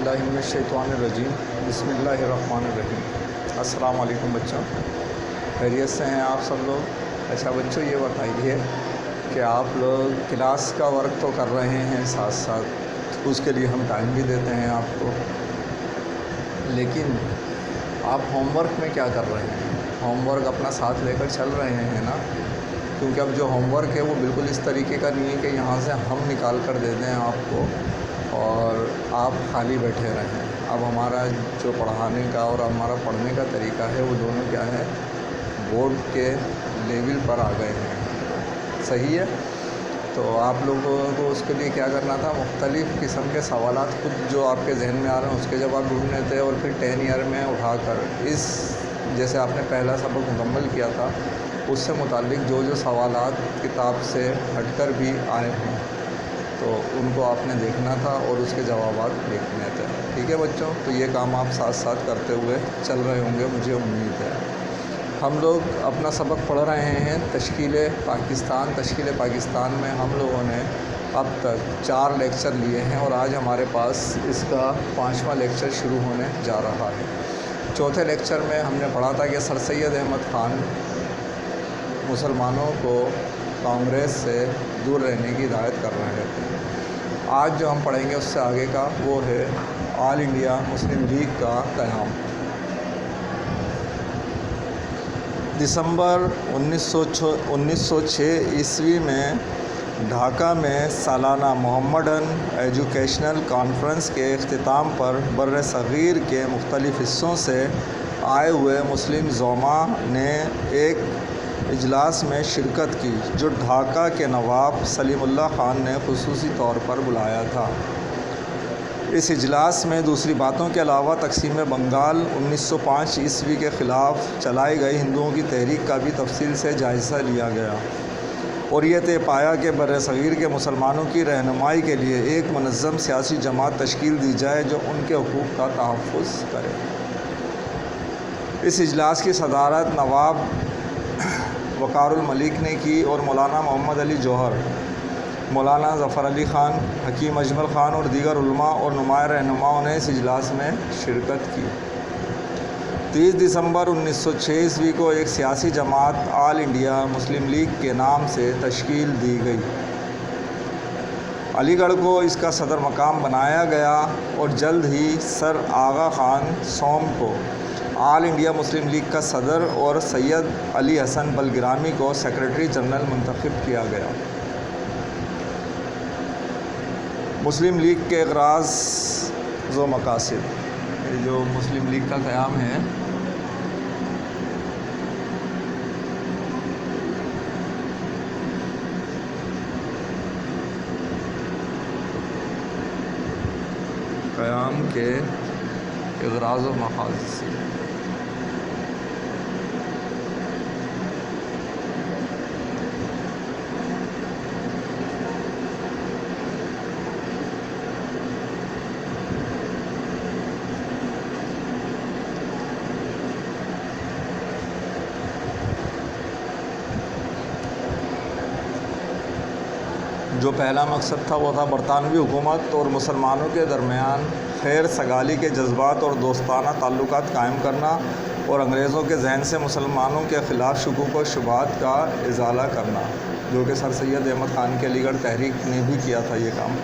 बिल्लाहि मिनश्शैतानिर्रजीम बिस्मिल्लाहिर्रहमानिर्रहीम। अस्सलाम वालेकुम बच्चों, खैरियत से हैं आप सब लोग। अच्छा बच्चों, ये बताइए कि आप लोग क्लास का वर्क तो कर रहे हैं, साथ साथ उसके लिए हम टाइम भी देते हैं आपको, लेकिन आप होमवर्क में क्या कर रहे हैं? होमवर्क अपना साथ लेकर चल रहे हैं ना? क्योंकि अब जो होमवर्क है वो बिल्कुल इस तरीके का नहीं है कि यहाँ से हम निकाल कर दे दें आपको और आप खाली बैठे रहें। अब हमारा जो पढ़ाने का और हमारा पढ़ने का तरीका है वो दोनों क्या है, बोर्ड के लेवल पर आ गए हैं। सही है? तो आप लोगों को उसके लिए क्या करना था, मुख्तलिफ़ किस्म के सवालात खुद जो आपके जहन में आ रहे हैं उसके जवाब ढूंढने थे, और फिर 10 ईयर में उठाकर इस जैसे आपने पहला सबक मुकम्मल किया था उससे मुतालिक जो जो सवालात किताब से हटकर भी आए हैं तो उनको आपने देखना था और उसके जवाबात लिखने थे। ठीक है बच्चों, तो ये काम आप साथ साथ करते हुए चल रहे होंगे, मुझे उम्मीद है। हम लोग अपना सबक पढ़ रहे हैं तश्कील पाकिस्तान। तश्कील पाकिस्तान में हम लोगों ने अब तक 4 लेक्चर लिए हैं और आज हमारे पास इसका 5वां लेक्चर शुरू होने जा रहा है। चौथे लेक्चर में हमने पढ़ा था कि सर सैयद अहमद ख़ान मुसलमानों को कांग्रेस से दूर रहने की हिदायत कर रहे थे। आज जो हम पढ़ेंगे उससे आगे का वो है ऑल इंडिया मुस्लिम लीग का क़याम। दिसंबर 1906 ईस्वी में ढाका में सालाना मोहम्मडन एजुकेशनल कॉन्फ्रेंस के इख्तिताम पर बर्र सग़ीर के मुख्तलिफ़ हिस्सों से आए हुए मुस्लिम ज़ोमा ने एक इजलास में शिरकत की जो ढाका के नवाब सलीमुल्लाह ख़ान ने खुसूसी तौर पर बुलाया था। इस इजलास में दूसरी बातों के अलावा तक़सीम बंगाल 1905 ईस्वी के ख़िलाफ़ चलाई गई हिंदुओं की तहरीक का भी तफसील से जायज़ा लिया गया और ये तय पाया कि बर्र-ए-सग़ीर के मुसलमानों की रहनुमाई के लिए एक मुनज़्ज़म सियासी जमात तश्कील दी जाए जो उनके हुकूक़ का तहफ़्फ़ुज़ करे। इस इजलास की सदारत नवाब वक़ारुल मलिक ने की और मौलाना मोहम्मद अली जौहर, मौलाना ज़फ़र अली ख़ान, हकीम अजमल ख़ान और दीगर उलमा और नुमाया रहनुमाओं ने इस इजलास में शिरकत की। 30 दिसंबर 1906 ईस्वी को एक सियासी जमात ऑल इंडिया मुस्लिम लीग के नाम से तश्कील दी गई। अलीगढ़ को इसका सदर मकाम बनाया गया और जल्द ही सर आगा ख़ान सोम को ऑल इंडिया मुस्लिम लीग का सदर और सैयद अली हसन बलग्रामी को सेक्रेटरी जनरल मुंतखब किया गया। मुस्लिम लीग के अगराज़ व मकासद, जो मुस्लिम लीग का क़याम है क़याम के अगराज़ व मकासद जो पहला मकसद था वो था बरतानवी हुकूमत और मुसलमानों के दरमियान खैर सगाली के जज्बात और दोस्ताना ताल्लुकात कायम करना और अंग्रेज़ों के जहन से मुसलमानों के ख़िलाफ़ शुकूक व शुबहात का इज़ाला करना, जो कि सर सैयद अहमद ख़ान के अलीगढ़ तहरीक ने भी किया था ये काम।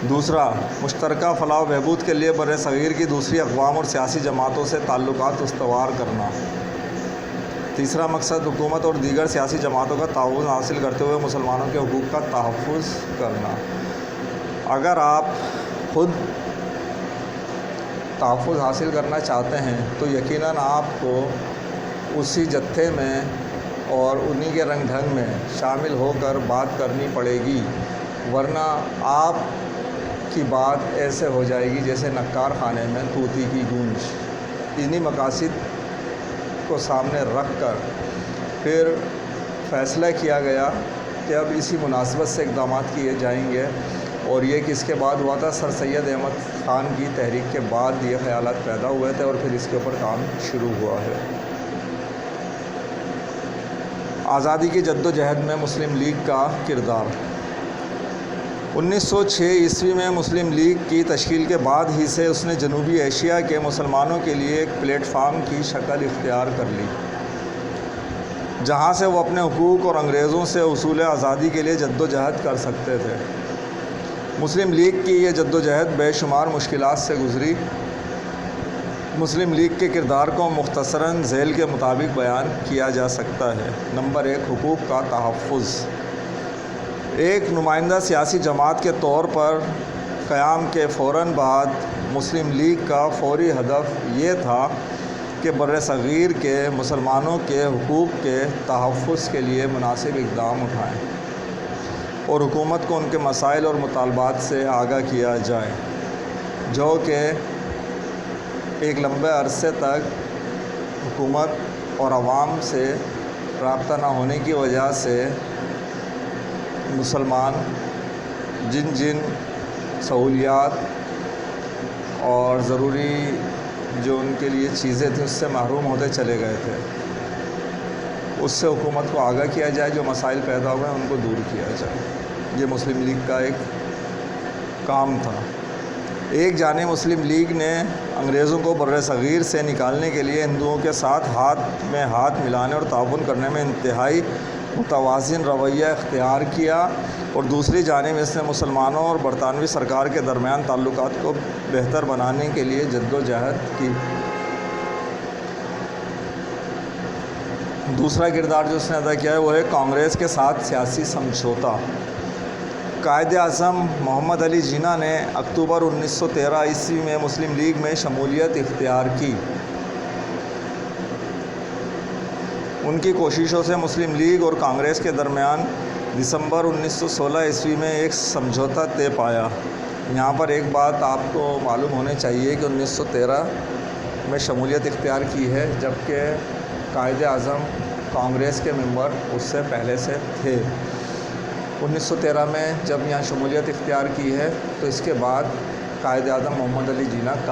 दूसरा, मुश्तरका फ़लाह व बहबूद के लिए बर्र सग़ीर की दूसरी अक़वाम और सियासी जमातों से ताल्लुकात उस्तवार करना। तीसरा मकसद, हुकूमत और दीगर सियासी जमातों का ताउन हासिल करते हुए मुसलमानों के हुकूक़ का तहफ़्फ़ुज़ करना। अगर आप खुद तहफ़्फ़ुज़ हासिल करना चाहते हैं तो यकीनन आपको उसी जत्थे में और उन्हीं के रंग ढंग में शामिल होकर बात करनी पड़ेगी, वरना आप की बात ऐसे हो जाएगी जैसे नक्कार खाने में तूती की गूंज। इन्हीं मकासद को सामने रख कर फिर फ़ैसला किया गया कि अब इसी मुनासबत से इक़दाम किए जाएंगे, और ये किसके बाद हुआ था? सर सैयद अहमद ख़ान की तहरीक के बाद ये ख़यालात पैदा हुए थे और फिर इसके ऊपर काम शुरू हुआ है। आज़ादी की जद्दोजहद में मुस्लिम लीग का किरदार। 1906 عیسوی میں مسلم لیگ کی تشکیل کے بعد ہی سے اس نے جنوبی ایشیا کے مسلمانوں کے لیے ایک پلیٹ فارم کی شکل اختیار کر لی، جہاں سے وہ اپنے حقوق اور انگریزوں سے حصول آزادی کے لیے جد و جہد کر سکتے تھے۔ مسلم لیگ کی یہ جد و جہد بے شمار مشکلات سے گزری۔ مسلم لیگ کے کردار کو مختصراً ذیل کے مطابق بیان کیا جا سکتا ہے۔ نمبر 1، حقوق کا تحفظ۔ ایک نمائندہ سیاسی جماعت کے طور پر قیام کے فوراً بعد مسلم لیگ کا فوری ہدف یہ تھا کہ بر صغیر کے مسلمانوں کے حقوق کے تحفظ کے لیے مناسب اقدام اٹھائیں اور حکومت کو ان کے مسائل اور مطالبات سے آگاہ کیا جائے، جو کہ ایک لمبے عرصے تک حکومت اور عوام سے رابطہ نہ ہونے کی وجہ سے مسلمان جن سہولیات اور ضروری جو ان کے لیے چیزیں تھیں اس سے محروم ہوتے چلے گئے تھے، اس سے حکومت کو آگاہ کیا جائے، جو مسائل پیدا ہوئے ہیں ان کو دور کیا جائے۔ یہ مسلم لیگ کا ایک کام تھا۔ ایک جانب مسلم لیگ نے انگریزوں کو بر صغیر سے نکالنے کے لیے ہندوؤں کے ساتھ ہاتھ میں ہاتھ ملانے اور تعاون کرنے میں انتہائی متوازن رویہ اختیار کیا، اور دوسری جانب اس نے مسلمانوں اور برطانوی سرکار کے درمیان تعلقات کو بہتر بنانے کے لیے جد و جہد کی۔ دوسرا کردار جو اس نے ادا کیا ہے وہ ہے کانگریس کے ساتھ سیاسی سمجھوتا۔ قائد اعظم محمد علی جناح نے اکتوبر 1913 عیسوی میں مسلم لیگ میں شمولیت اختیار کی۔ ان کی کوششوں سے مسلم لیگ اور کانگریس کے درمیان دسمبر 1916 عیسوی میں ایک سمجھوتا طے پایا۔ یہاں پر ایک بات آپ کو معلوم ہونے چاہیے کہ 1913 میں شمولیت اختیار کی ہے، جبکہ قائد اعظم کانگریس کے ممبر اس سے پہلے سے تھے۔ 1913 میں جب یہاں شمولیت اختیار کی ہے تو اس کے بعد قائد اعظم محمد علی جناح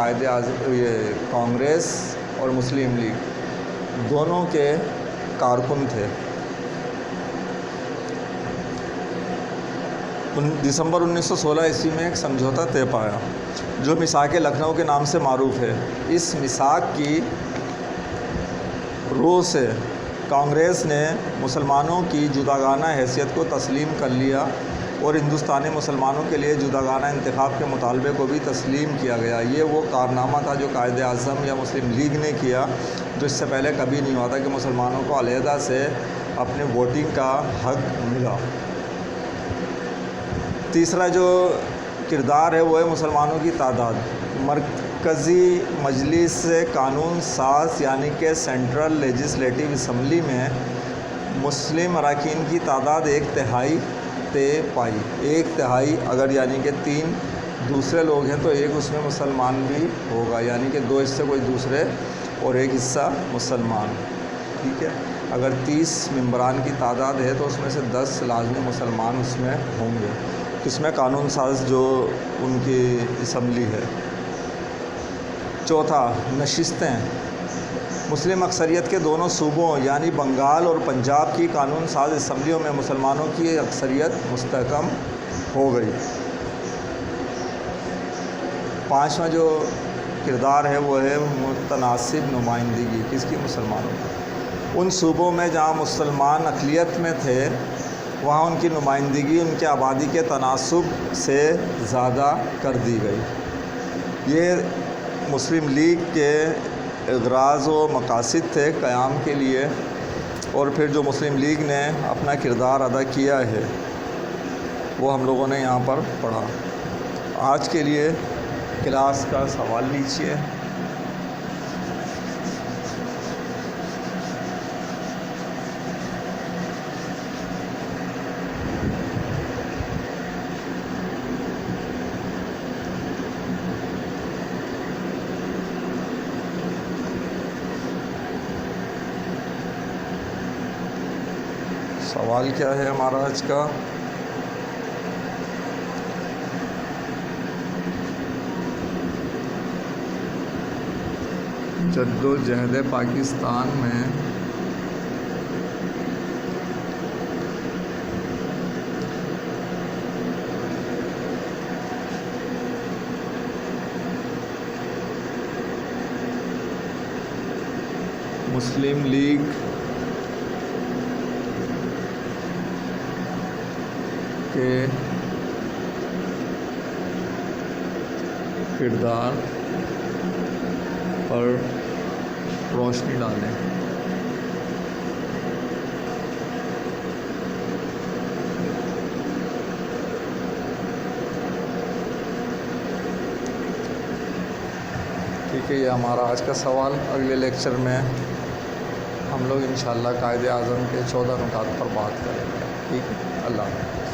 کانگریس اور مسلم لیگ دونوں کے کارکن تھے۔ دسمبر 1916 عیسوی میں ایک سمجھوتا طے پایا جو میثاق لکھنؤ کے نام سے معروف ہے۔ اس میثاق کی روح سے کانگریس نے مسلمانوں کی جداگانہ حیثیت کو تسلیم کر لیا اور ہندوستانی مسلمانوں کے لیے جداگانہ انتخاب کے مطالبے کو بھی تسلیم کیا گیا۔ یہ وہ کارنامہ تھا جو قائد اعظم یا مسلم لیگ نے کیا، جو اس سے پہلے کبھی نہیں ہوا تھا کہ مسلمانوں کو علیحدہ سے اپنے ووٹنگ کا حق ملا۔ تیسرا جو کردار ہے وہ ہے مسلمانوں کی تعداد۔ مرکزی مجلس سے قانون ساز یعنی کہ سینٹرل لیجسلیٹو اسمبلی میں مسلم اراکین کی تعداد 1/3 طے پائی۔ 1/3 اگر یعنی کہ 3 دوسرے لوگ ہیں تو ایک اس میں مسلمان بھی ہوگا، یعنی کہ 2 حصے کوئی دوسرے اور ایک حصہ مسلمان، ٹھیک ہے۔ اگر 30 ممبران کی تعداد ہے تو اس میں سے 10 لازمی مسلمان اس میں ہوں گے، اس میں قانون ساز جو ان کی اسمبلی ہے۔ چوتھا، نشستیں۔ مسلم اکثریت کے دونوں صوبوں یعنی بنگال اور پنجاب کی قانون ساز اسمبلیوں میں مسلمانوں کی اکثریت مستحکم ہو گئی۔ پانچواں جو کردار ہے وہ ہے متناسب نمائندگی۔ کس کی؟ مسلمانوں کی۔ ان صوبوں میں جہاں مسلمان اقلیت میں تھے وہاں ان کی نمائندگی ان کے آبادی کے تناسب سے زیادہ کر دی گئی۔ یہ مسلم لیگ کے اغراض و مقاصد تھے قیام کے لیے، اور پھر جو مسلم لیگ نے اپنا کردار ادا کیا ہے وہ ہم لوگوں نے یہاں پر پڑھا۔ آج کے لیے کلاس کا سوال لیجیے۔ سوال کیا ہے ہمارا آج کا؟ جد و جہد پاکستان میں مسلم لیگ کے کردار پر روشنی ڈالیں۔ ٹھیک ہے، یہ ہمارا آج کا سوال۔ اگلے لیکچر میں ہم لوگ انشاءاللہ قائد اعظم کے 14 نکات پر بات کریں گے۔ ٹھیک ہے، اللہ حافظ۔